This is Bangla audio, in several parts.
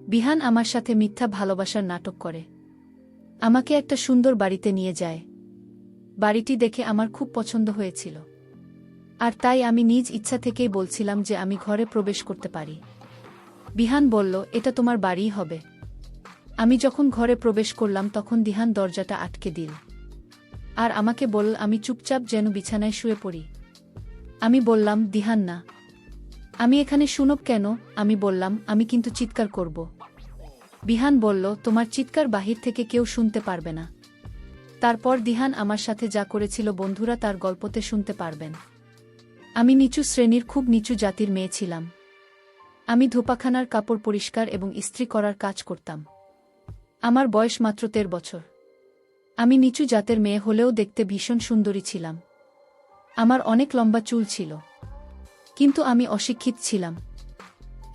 বিহান আমার সাথে মিথ্যা ভালোবাসার নাটক করে আমাকে একটা সুন্দর বাড়িতে নিয়ে যায়। বাড়িটি দেখে আমার খুব পছন্দ হয়েছিল, আর তাই আমি নিজ ইচ্ছা থেকেই বলছিলাম যে আমি ঘরে প্রবেশ করতে পারি। বিহান বলল, এটা তোমার বাড়িই হবে। আমি যখন ঘরে প্রবেশ করলাম তখন দিহান দরজাটা আটকে দিল আর আমাকে বলল আমি চুপচাপ যেন বিছানায় শুয়ে পড়ি। আমি বললাম, দিহান না, আমি এখানে শুনব কেন? আমি বললাম, আমি কিন্তু চিৎকার করব। বিহান বলল, তোমার চিৎকার বাহির থেকে কেউ শুনতে পারবে না। তারপর দিহান আমার সাথে যা করেছিল বন্ধুরা তার গল্পতে শুনতে পারবেন। আমি নিচু শ্রেণীর খুব নিচু জাতির মেয়ে ছিলাম। আমি ধোপাখানার কাপড় পরিষ্কার এবং ইস্ত্রি করার কাজ করতাম। আমার বয়স মাত্র 13 বছর। আমি নিচু জাতের মেয়ে হলেও দেখতে ভীষণ সুন্দরী ছিলাম। আমার অনেক লম্বা চুল ছিল, কিন্তু আমি অশিক্ষিত ছিলাম।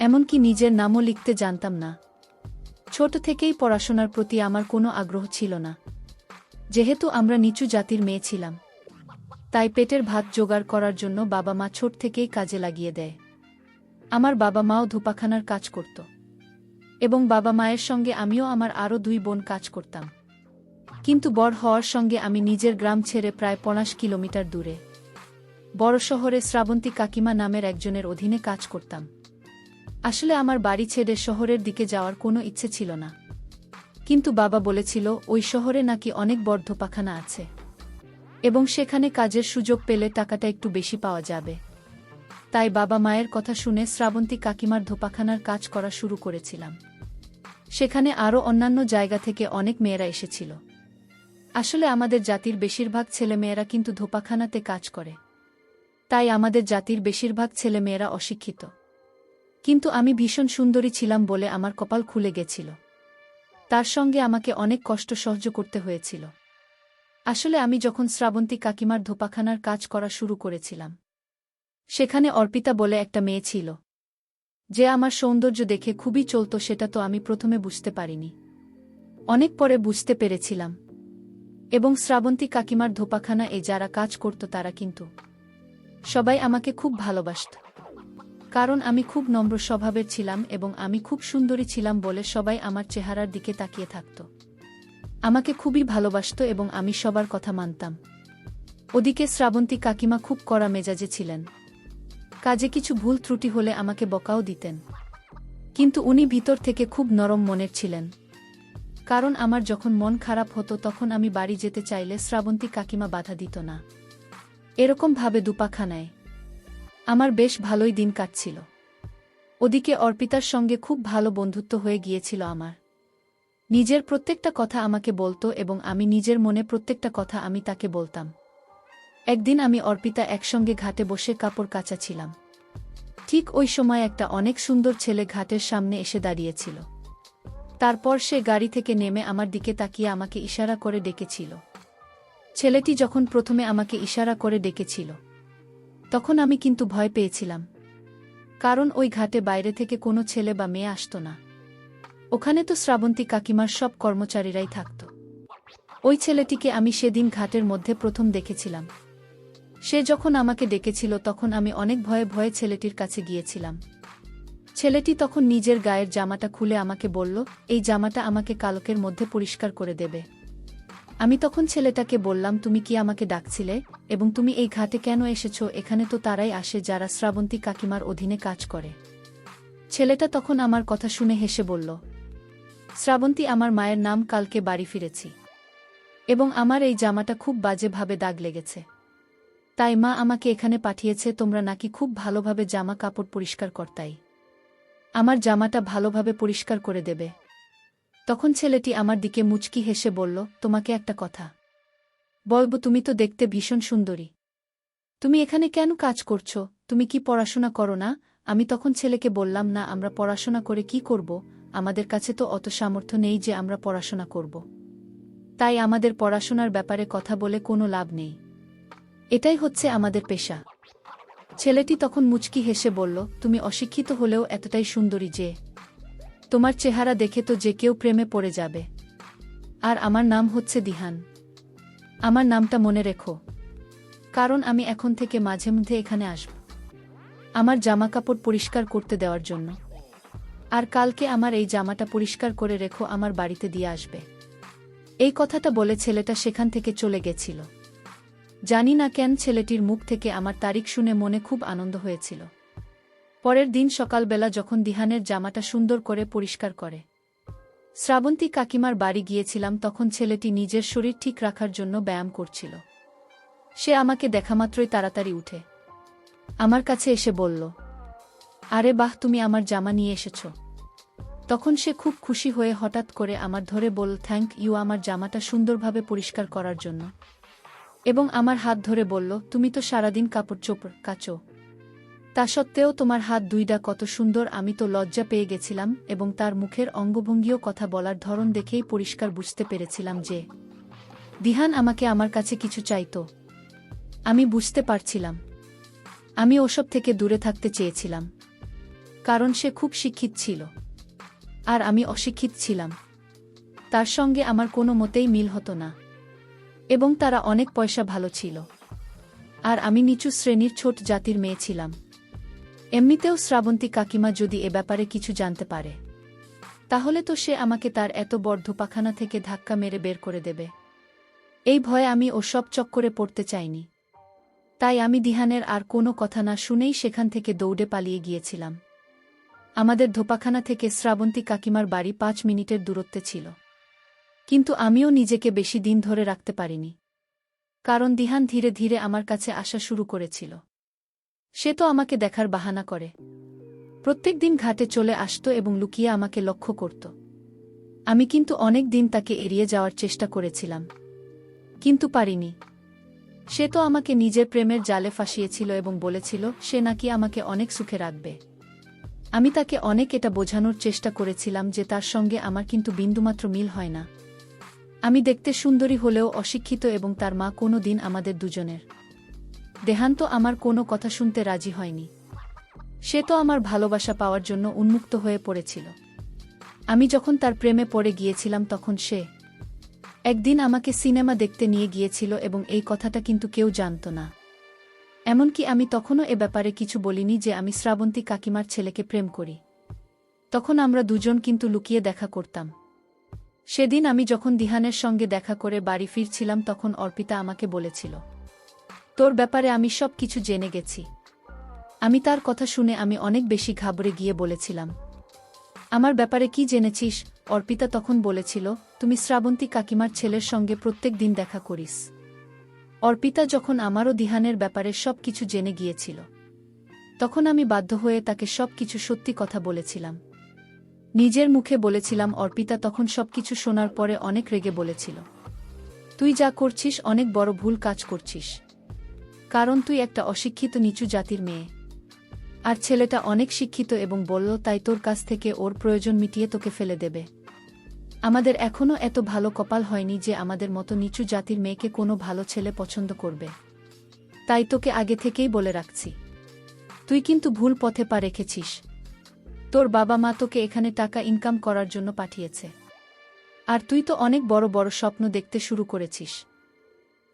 এমনকি নিজের নামও লিখতে জানতাম না। ছোট থেকেই পড়াশোনার প্রতি আমার কোনো আগ্রহ ছিল না। যেহেতু আমরা নিচু জাতির মেয়ে ছিলাম, তাই পেটের ভাত জোগাড় করার জন্য বাবা মা ছোট থেকেই কাজে লাগিয়ে দেয়। আমার বাবা মাও ধোপাখানার কাজ করত, এবং বাবা মায়ের সঙ্গে আমিও আমার আরও 2 বোন কাজ করতাম। কিন্তু বড় হওয়ার সঙ্গে আমি নিজের গ্রাম ছেড়ে প্রায় 50 কিলোমিটার দূরে বড় শহরে শ্রাবন্তী কাকিমা নামের একজনের অধীনে কাজ করতাম। আসলে আমার বাড়ি ছেড়ে শহরের দিকে যাওয়ার কোনো ইচ্ছে ছিল না, কিন্তু বাবা বলেছিল ওই শহরে নাকি অনেক বড় ধোপাখানা আছে এবং সেখানে কাজের সুযোগ পেলে টাকাটা একটু বেশি পাওয়া যাবে। তাই বাবা মায়ের কথা শুনে শ্রাবন্তী কাকিমার ধোপাখানার কাজ করা শুরু করেছিলাম। সেখানে আরও অন্যান্য জায়গা থেকে অনেক মেয়েরা এসেছিল। আসলে আমাদের জাতির বেশিরভাগ ছেলেমেয়েরা কিন্তু ধোপাখানাতে কাজ করে, তাই আমাদের জাতির বেশিরভাগ ছেলেমেয়েরা অশিক্ষিত। কিন্তু আমি ভীষণ সুন্দরী ছিলাম বলে আমার কপাল খুলে গেছিল। তার সঙ্গে আমাকে অনেক কষ্ট সহ্য করতে হয়েছিল। আসলে আমি যখন শ্রাবন্তী কাকিমার ধোপাখানার কাজ করা শুরু করেছিলাম, সেখানে অর্পিতা বলে একটা মেয়ে ছিল, যে আমার সৌন্দর্য দেখে খুবই চলত। সেটা তো আমি প্রথমে বুঝতে পারিনি, অনেক পরে বুঝতে পেরেছিলাম। এবং শ্রাবন্তী কাকিমার ধোপাখানা যারা কাজ করত তারা কিন্তু সবাই আমাকে খুব ভালোবাসত, কারণ আমি খুব নম্র স্বভাবের ছিলাম এবং আমি খুব সুন্দরী ছিলাম বলে সবাই আমার চেহারার দিকে তাকিয়ে থাকত। আমাকে খুবই ভালোবাসত এবং আমি সবার কথা মানতাম। ওদিকে শ্রাবন্তী কাকিমা খুব কড়া মেজাজে ছিলেন। কাজে কিছু ভুল ত্রুটি হলে আমাকে বকাও দিতেন, কিন্তু উনি ভিতর থেকে খুব নরম মনের ছিলেন। কারণ আমার যখন মন খারাপ হতো তখন আমি বাড়ি যেতে চাইলে শ্রাবন্তী কাকিমা বাধা দিত না। এরকম ভাবে দুপাখানায় আমার বেশ ভালোই দিন কাটছিল। ওদিকে অর্পিতার সঙ্গে খুব ভালো বন্ধুত্ব হয়ে গিয়েছিল আমার। নিজের প্রত্যেকটা কথা আমাকে বলতো এবং আমি নিজের মনে প্রত্যেকটা কথা আমি তাকে বলতাম। একদিন আমি অর্পিতা একসঙ্গে ঘাটে বসে কাপড় কাচাছিলাম। ঠিক ওই সময় একটা অনেক সুন্দর ছেলে ঘাটের সামনে এসে দাঁড়িয়েছিল। তারপর সে গাড়ি থেকে নেমে আমার দিকে তাকিয়ে আমাকে ইশারা করে ডেকেছিল। ছেলেটি যখন প্রথমে আমাকে ইশারা করে ডেকেছিল, তখন আমি কিন্তু ভয় পেয়েছিলাম, কারণ ওই ঘাটে বাইরে থেকে কোনো ছেলে বা মেয়ে আসত না। ওখানে তো শ্রাবন্তী কাকিমার সব কর্মচারীরাই থাকত। ওই ছেলেটিকে আমি সেদিন ঘাটের মধ্যে প্রথম দেখেছিলাম। সে যখন আমাকে ডেকেছিল তখন আমি অনেক ভয়ে ভয়ে ছেলেটির কাছে গিয়েছিলাম। ছেলেটি তখন নিজের গায়ের জামাটা খুলে আমাকে বলল, এই জামাটা আমাকে কালকের মধ্যে পরিষ্কার করে দেবে। আমি তখন ছেলেটাকে বললাম, তুমি কি আমাকে ডাকছিলে এবং তুমি এই ঘাটে কেন এসেছো? এখানে তো তারাই আসে যারা শ্রাবন্তী কাকিমার অধীনে কাজ করে। ছেলেটা তখন আমার কথা শুনে হেসে বলল, শ্রাবন্তী, আমার মায়ের নাম, কালকে বাড়ি ফিরেছি এবং আমার এই জামাটা খুব বাজেভাবে দাগ লেগেছে, তাই মা আমাকে এখানে পাঠিয়েছে। তোমরা নাকি খুব ভালোভাবে জামা কাপড় পরিষ্কার করতাই, আমার জামাটা ভালোভাবে পরিষ্কার করে দেবে। তখন ছেলেটি আমার দিকে মুচকি হেসে বলল, তোমাকে একটা কথা বলবো, তুমি তো দেখতে ভীষণ সুন্দরী। তুমি এখানে কেন কাজ করছো? তুমি কি পড়াশোনা করো না? আমি তখন ছেলেকে বললাম, না, আমরা পড়াশোনা করে কি করব? আমাদের কাছে তো অত সামর্থ্য নেই যে আমরা পড়াশোনা করব। তাই আমাদের পড়াশোনার ব্যাপারে কথা বলে কোনো লাভ নেই। এটাই হচ্ছে আমাদের পেশা। ছেলেটি তখন মুচকি হেসে বলল, তুমি অশিক্ষিত হলেও এতটাই সুন্দরী যে তোমার চেহারা দেখে তো যে কেউ প্রেমে পড়ে যাবে। আর আমার নাম হচ্ছে দিহান। আমার নামটা মনে রেখো, কারণ আমি এখন থেকে মাঝে মধ্যে এখানে আসব আমার জামাকাপড় পরিষ্কার করতে দেওয়ার জন্য। আর কালকে আমার এই জামাটা পরিষ্কার করে রেখো, আমার বাড়িতে দিয়ে আসবে। এই কথাটা বলে ছেলেটা সেখান থেকে চলে গেছিল। জানি না কেন ছেলেটির মুখ থেকে আমার তারিখ শুনে মনে খুব আনন্দ হয়েছিল। পরের দিন সকালবেলা যখন দিহানের জামাটা সুন্দর করে পরিষ্কার করে শ্রাবন্তী কাকিমার বাড়ি গিয়েছিলাম, তখন ছেলেটি নিজের শরীর ঠিক রাখার জন্য ব্যায়াম করছিল। সে আমাকে দেখামাত্রই তাড়াতাড়ি উঠে আমার কাছে এসে বলল, আরে বাহ, তুমি আমার জামা নিয়ে এসেছ। তখন সে খুব খুশি হয়ে হঠাৎ করে আমার ধরে বলল, থ্যাংক ইউ আমার জামাটা সুন্দরভাবে পরিষ্কার করার জন্য। এবং আমার হাত ধরে বলল, তুমি তো সারাদিন কাপড় চোপড় কাচো, তা সত্ত্বেও তোমার হাত দুইটা কত সুন্দর। আমি তো লজ্জা পেয়ে গেছিলাম এবং তার মুখের অঙ্গভঙ্গিও কথা বলার ধরন দেখেই পরিষ্কার বুঝতে পেরেছিলাম যে দিহান আমাকে আমার কাছে কিছু চাইতো। আমি বুঝতে পারছিলাম আমি ওসব থেকে দূরে থাকতে চেয়েছিলাম, কারণ সে খুব শিক্ষিত ছিল আর আমি অশিক্ষিত ছিলাম। তার সঙ্গে আমার কোনো মতেই মিল হতো না এবং তারা অনেক পয়সা ভালো ছিল আর আমি নিচু শ্রেণীর ছোট জাতির মেয়ে ছিলাম। এমনিতেও শ্রাবন্তী কাকিমা যদি এ ব্যাপারে কিছু জানতে পারে তাহলে তো সে আমাকে তার এত বড় ধোপাখানা থেকে ধাক্কা মেরে বের করে দেবে। এই ভয়ে আমি ওসব চক্করে পড়তে চাইনি। তাই আমি দিহানের আর কোনো কথা না শুনেই সেখান থেকে দৌড়ে পালিয়ে গিয়েছিলাম। আমাদের ধোপাখানা থেকে শ্রাবন্তী কাকিমার বাড়ি 5 মিনিটের দূরত্বে ছিল, কিন্তু আমিও নিজেকে বেশি দিন ধরে রাখতে পারিনি, কারণ দিহান ধীরে ধীরে আমার কাছে আসা শুরু করেছিল। সে তো আমাকে দেখার বাহানা করে প্রত্যেক দিন ঘাটে চলে আসত এবং লুকিয়ে আমাকে লক্ষ্য করত। আমি কিন্তু অনেক দিন তাকে এড়িয়ে যাওয়ার চেষ্টা করেছিলাম, কিন্তু পারিনি। সে তো আমাকে নিজের প্রেমের জালে ফাঁসিয়েছিল এবং বলেছিল সে নাকি আমাকে অনেক সুখে রাখবে। আমি তাকে অনেক এটা বোঝানোর চেষ্টা করেছিলাম যে তার সঙ্গে আমার কিন্তু বিন্দুমাত্র মিল হয় না। আমি দেখতে সুন্দরী হলেও অশিক্ষিত এবং তার মা কোনো দিন আমাদের দুজনের দেহান্ত আমার কোনো কথা শুনতে রাজি হয়নি। সে তো আমার ভালোবাসা পাওয়ার জন্য উন্মুক্ত হয়ে পড়েছিল। আমি যখন তার প্রেমে পড়ে গিয়েছিলাম তখন সে একদিন আমাকে সিনেমা দেখতে নিয়ে গিয়েছিল এবং এই কথাটা কিন্তু কেউ জানত না। এমনকি আমি তখনও এ ব্যাপারে কিছু বলিনি যে আমি শ্রাবন্তী কাকিমার ছেলেকে প্রেম করি। তখন আমরা দুজন কিন্তু লুকিয়ে দেখা করতাম। সেদিন আমি যখন দিহানের সঙ্গে দেখা করে বাড়ি ফিরছিলাম তখন অর্পিতা আমাকে বলেছিল, তোর ব্যাপারে আমি সব কিছু জেনে গেছি। আমি তার কথা শুনে আমি অনেক বেশি ঘাবড়ে গিয়ে বলেছিলাম, আমার ব্যাপারে কি জেনেছিস? অর্পিতা তখন বলেছিল, তুমি শ্রাবন্তী কাকিমার ছেলের সঙ্গে প্রত্যেক দিন দেখা করিস। অর্পিতা যখন আমারও দিহানের ব্যাপারে সব কিছু জেনে গিয়েছিল তখন আমি বাধ্য হয়ে তাকে সব কিছু সত্যি কথা বলেছিলাম। নিজের মুখে বলেছিলাম। অর্পিতা তখন সবকিছু শোনার পরে অনেক রেগে বলেছিল, তুই যা করছিস অনেক বড় ভুল কাজ করছিস, কারণ তুই একটা অশিক্ষিত নিচু জাতির মেয়ে আর ছেলেটা অনেক শিক্ষিত এবং বলল তাই তোর কাছ থেকে ওর প্রয়োজন মিটিয়ে তোকে ফেলে দেবে। আমাদের এখনও এত ভালো কপাল হয়নি যে আমাদের মতো নিচু জাতির মেয়েকে কোনো ভালো ছেলে পছন্দ করবে। তাই তোকে আগে থেকেই বলে রাখছি, তুই কিন্তু ভুল পথে পা রেখেছিস। তোর বাবা মা তোকে এখানে টাকা ইনকাম করার জন্য পাঠিয়েছে আর তুই তো অনেক বড় বড় স্বপ্ন দেখতে শুরু করেছিস।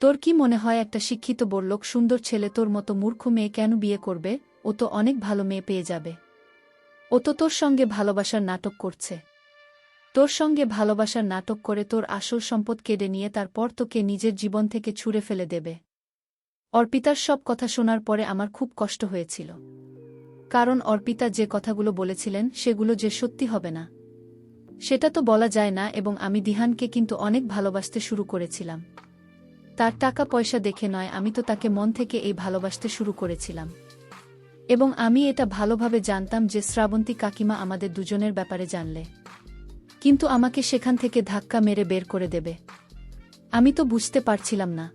তোর কি মনে হয় একটা শিক্ষিত বড়লোক সুন্দর ছেলে তোর মতো মূর্খ মেয়ে কেন বিয়ে করবে? ও তো অনেক ভালো মেয়ে পেয়ে যাবে। ও তো তোর সঙ্গে ভালোবাসার নাটক করছে। তোর সঙ্গে ভালোবাসার নাটক করে তোর আসল সম্পদ কেড়ে নিয়ে তারপর তোকে নিজের জীবন থেকে ছুঁড়ে ফেলে দেবে। অর্পিতার সব কথা শোনার পরে আমার খুব কষ্ট হয়েছিল, কারণ অর্পিতা যে কথাগুলো বলেছিলেন সেগুলো যে সত্যি হবে না সেটা তো বলা যায় না। এবং আমি দিহানকে কিন্তু অনেক ভালোবাসতে শুরু করেছিলাম। তার টাকা পয়সা দেখে নয়, আমি তো তাকে মন থেকে এই ভালোবাসতে শুরু করেছিলাম। এবং আমি এটা ভালোভাবে জানতাম যে শ্রাবন্তী কাকিমা আমাদের দুজনের ব্যাপারে জানলে কিন্তু আমাকে সেখান থেকে ধাক্কা মেরে বের করে দেবে। আমি তো বুঝতে পারছিলাম না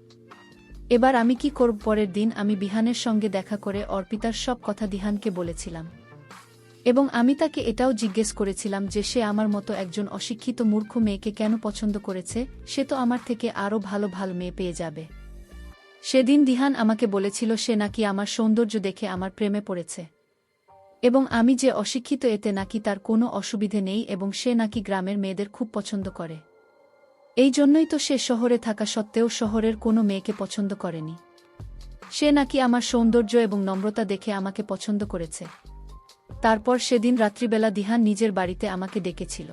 এবার আমি কি করব। পরের দিন আমি বিহানের সঙ্গে দেখা করে অর্পিতার সব কথা দিহানকে বলেছিলাম এবং আমি তাকে এটাও জিজ্ঞেস করেছিলাম যে সে আমার মতো একজন অশিক্ষিত মূর্খ মেয়েকে কেন পছন্দ করেছে। সে তো আমার থেকে আরও ভালো ভালো মেয়ে পেয়ে যাবে। সেদিন দিহান আমাকে বলেছিল সে নাকি আমার সৌন্দর্য দেখে আমার প্রেমে পড়েছে এবং আমি যে অশিক্ষিত এতে নাকি তার কোনো অসুবিধে নেই এবং সে নাকি গ্রামের মেয়েদের খুব পছন্দ করে। এই জন্যই তো সে শহরে থাকা সত্ত্বেও শহরের কোনো মেয়েকে পছন্দ করেনি। সে নাকি আমার সৌন্দর্য এবং নম্রতা দেখে আমাকে পছন্দ করেছে। তারপর সেদিন রাত্রিবেলা দিহান নিজের বাড়িতে আমাকে ডেকেছিল।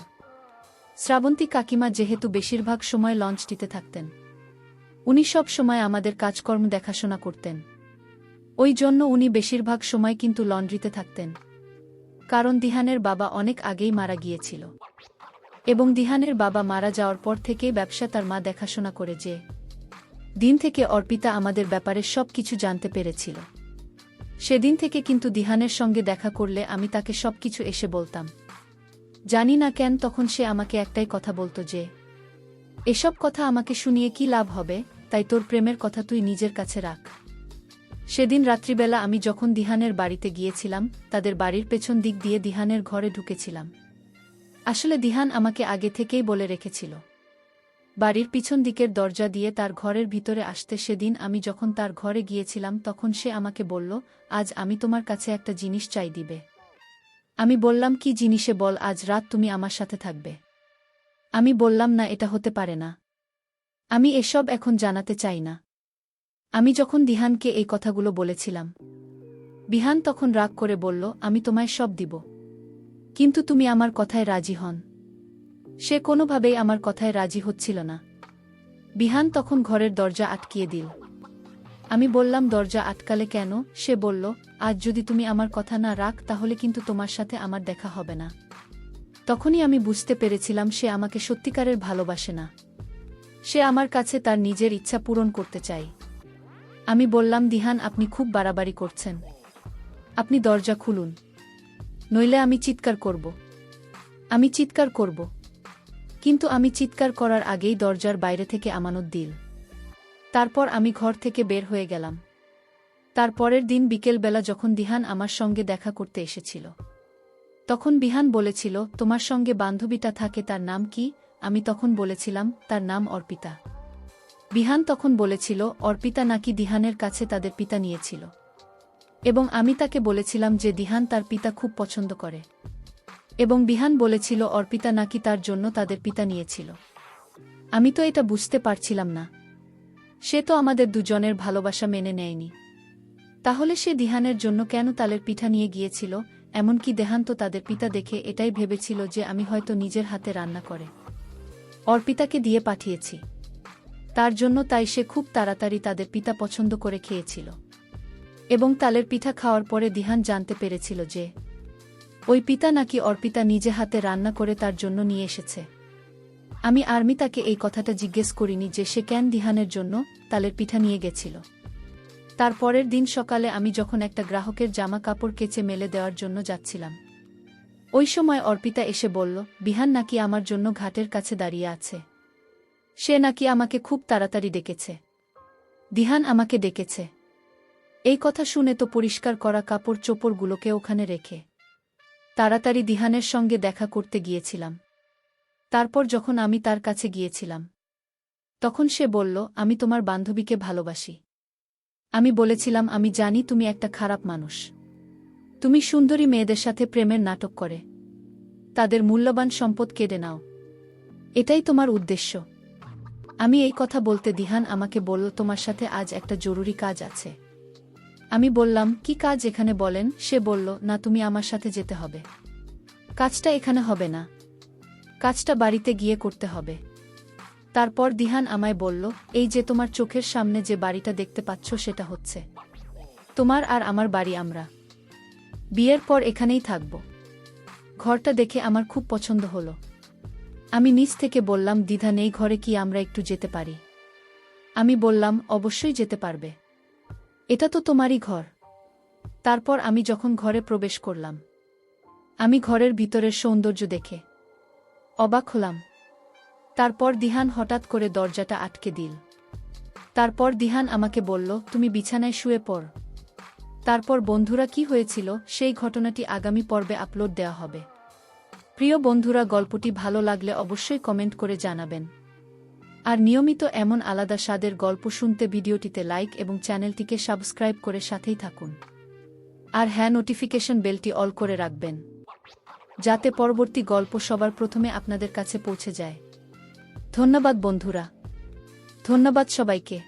শ্রাবন্তী কাকিমা যেহেতু বেশিরভাগ সময় লঞ্চটিতে থাকতেন, উনি সব সময় আমাদের কাজকর্ম দেখাশোনা করতেন। ওই জন্য উনি বেশিরভাগ সময় কিন্তু লন্ড্রিতে থাকতেন, কারণ দিহানের বাবা অনেক আগেই মারা গিয়েছিল এবং দিহানের বাবা মারা যাওয়ার পর থেকেই ব্যবসা তার মা দেখাশোনা করে। যে দিন থেকে অর্পিতা আমাদের ব্যাপারে সব কিছু জানতে পেরেছিল, সেদিন থেকে কিন্তু দিহানের সঙ্গে দেখা করলে আমি তাকে সবকিছু এসে বলতাম। জানি না কেন তখন সে আমাকে একটাই কথা বলতো যে, এসব কথা আমাকে শুনিয়ে কি লাভ হবে, তাই তোর প্রেমের কথা তুই নিজের কাছে রাখ। সেদিন রাত্রিবেলা আমি যখন দিহানের বাড়িতে গিয়েছিলাম, তাদের বাড়ির পেছন দিক দিয়ে দিহানের ঘরে ঢুকেছিলাম। আসলে দিহান আমাকে আগে থেকেই বলে রেখেছিল বাড়ির পিছন দিকের দরজা দিয়ে তার ঘরের ভিতরে আসতে। সেদিন আমি যখন তার ঘরে গিয়েছিলাম তখন সে আমাকে বলল, আজ আমি তোমার কাছে একটা জিনিস চাই দিবে। আমি বললাম, কি জিনিসে বল, আজ রাত তুমি আমার সাথে থাকবে। আমি বললাম, না, এটা হতে পারে না, আমি এসব এখন জানাতে চাই না। আমি যখন দিহানকে এই কথাগুলো বলেছিলাম, বিহান তখন রাগ করে বলল, আমি তোমায় সব দিব, কিন্তু তুমি আমার কথায় রাজি হন। সে কোনোভাবেই আমার কথায় রাজি হচ্ছিল না। বিহান তখন ঘরের দরজা আটকিয়ে দিল। আমি বললাম, দরজা আটকালে কেন? সে বলল, আজ যদি তুমি আমার কথা না রাখ তাহলে কিন্তু তোমার সাথে আমার দেখা হবে না। তখনই আমি বুঝতে পেরেছিলাম সে আমাকে সত্যিকারের ভালোবাসে না, সে আমার কাছে তার নিজের ইচ্ছা পূরণ করতে চায়। আমি বললাম, দিহান, আপনি খুব বাড়াবাড়ি করছেন, আপনি দরজা খুলুন, নইলে আমি চিৎকার করব। আমি চিৎকার করব। কিন্তু আমি চিৎকার করার আগেই দরজার বাইরে থেকে আমানত দিল। তারপর আমি ঘর থেকে বের হয়ে গেলাম। তারপরের দিন বিকেলবেলা যখন দিহান আমার সঙ্গে দেখা করতে এসেছিল, তখন বিহান বলেছিল, তোমার সঙ্গে বান্ধবীটা থাকে, তার নাম কি? আমি তখন বলেছিলাম, তার নাম অর্পিতা। বিহান তখন বলেছিল, অর্পিতা নাকি দিহানের কাছে তাদের পিতা নিয়েছিল, এবং আমি তাকে বলেছিলাম যে দিহান তার পিতা খুব পছন্দ করে, এবং বিহান বলেছিল অর্পিতা নাকি তার জন্য তাদের পিতা নিয়েছিল। আমি তো এটা বুঝতে পারছিলাম না, সে তো আমাদের দুজনের ভালোবাসা মেনে নেয়নি, তাহলে সে দিহানের জন্য কেন তালের পিঠা নিয়ে গিয়েছিল? এমনকি দেহান তো তাদের পিতা দেখে এটাই ভেবেছিল যে আমি হয়তো নিজের হাতে রান্না করে অর্পিতাকে দিয়ে পাঠিয়েছি তার জন্য, তাই সে খুব তাড়াতাড়ি তাদের পিতা পছন্দ করে খেয়েছিল। এবং তালের পিঠা খাওয়ার পরে দিহান জানতে পেরেছিল যে ওই পিতা নাকি অর্পিতা নিজে হাতে রান্না করে তার জন্য নিয়ে এসেছে। আমি তাকে এই কথাটা জিজ্ঞেস করিনি যে সে কেন দিহানের জন্য তালের পিঠা নিয়ে গেছিল। তারপরের দিন সকালে আমি যখন একটা গ্রাহকের জামা কাপড় কেচে মেলে দেওয়ার জন্য যাচ্ছিলাম, ওই সময় অর্পিতা এসে বলল, বিহান নাকি আমার জন্য ঘাটের কাছে দাঁড়িয়ে আছে, সে নাকি আমাকে খুব তাড়াতাড়ি ডেকেছে। দিহান আমাকে ডেকেছে। এই কথা শুনে তো পরিষ্কার করা কাপড় চোপড়গুলোকে ওখানে রেখে তাড়াতাড়ি দিহানের সঙ্গে দেখা করতে গিয়েছিলাম। তারপর যখন আমি তার কাছে গিয়েছিলাম, তখন সে বলল, আমি তোমার বান্ধবীকে ভালোবাসি। আমি বলেছিলাম, আমি জানি তুমি একটা খারাপ মানুষ, তুমি সুন্দরী মেয়েদের সাথে প্রেমের নাটক করে তাদের মূল্যবান সম্পদ কেড়ে নাও, এটাই তোমার উদ্দেশ্য। আমি এই কথা বলতে দিহান আমাকে বলল, তোমার সাথে আজ একটা জরুরি কাজ আছে। আমি বললাম, কি কাজ এখানে বলেন? সে বলল, না, তুমি আমার সাথে যেতে হবে, কাজটা এখানে হবে না, কাজটা বাড়িতে গিয়ে করতে হবে। তারপর দিহান আমায় বলল, এই যে তোমার চোখের সামনে যে বাড়িটা দেখতে পাচ্ছ সেটা হচ্ছে তোমার আর আমার বাড়ি, আমরা বিয়ের পর এখানেই থাকব। ঘরটা দেখে আমার খুব পছন্দ হলো। আমি নিজ থেকে বললাম, দ্বিধা নেই, ঘরে কি আমরা একটু যেতে পারি? আমি বললাম, অবশ্যই যেতে পারবে, এটা তো তোমারই ঘর। তারপর আমি যখন ঘরে প্রবেশ করলাম, আমি ঘরের ভিতরের সৌন্দর্য দেখে অবাক হলাম। তারপর দিহান হঠাৎ করে দরজাটা আটকে দিল। তারপর দিহান আমাকে বলল, তুমি বিছানায় শুয়ে পড়। তারপর বন্ধুরা, কি হয়েছিল সেই ঘটনাটি আগামী পর্বে আপলোড দেওয়া হবে। প্রিয় বন্ধুরা, গল্পটি ভালো লাগলে অবশ্যই কমেন্ট করে জানাবেন। আর নিয়মিত এমন আলাদা স্বাদের গল্প শুনতে ভিডিওটিতে লাইক এবং চ্যানেলটিকে সাবস্ক্রাইব করে সাথেই থাকুন। আর হ্যাঁ, নোটিফিকেশন বেলটি অল করে রাখবেন, যাতে পরবর্তী গল্প সবার প্রথমে আপনাদের কাছে পৌঁছে যায়। ধন্যবাদ বন্ধুরা, ধন্যবাদ সবাইকে।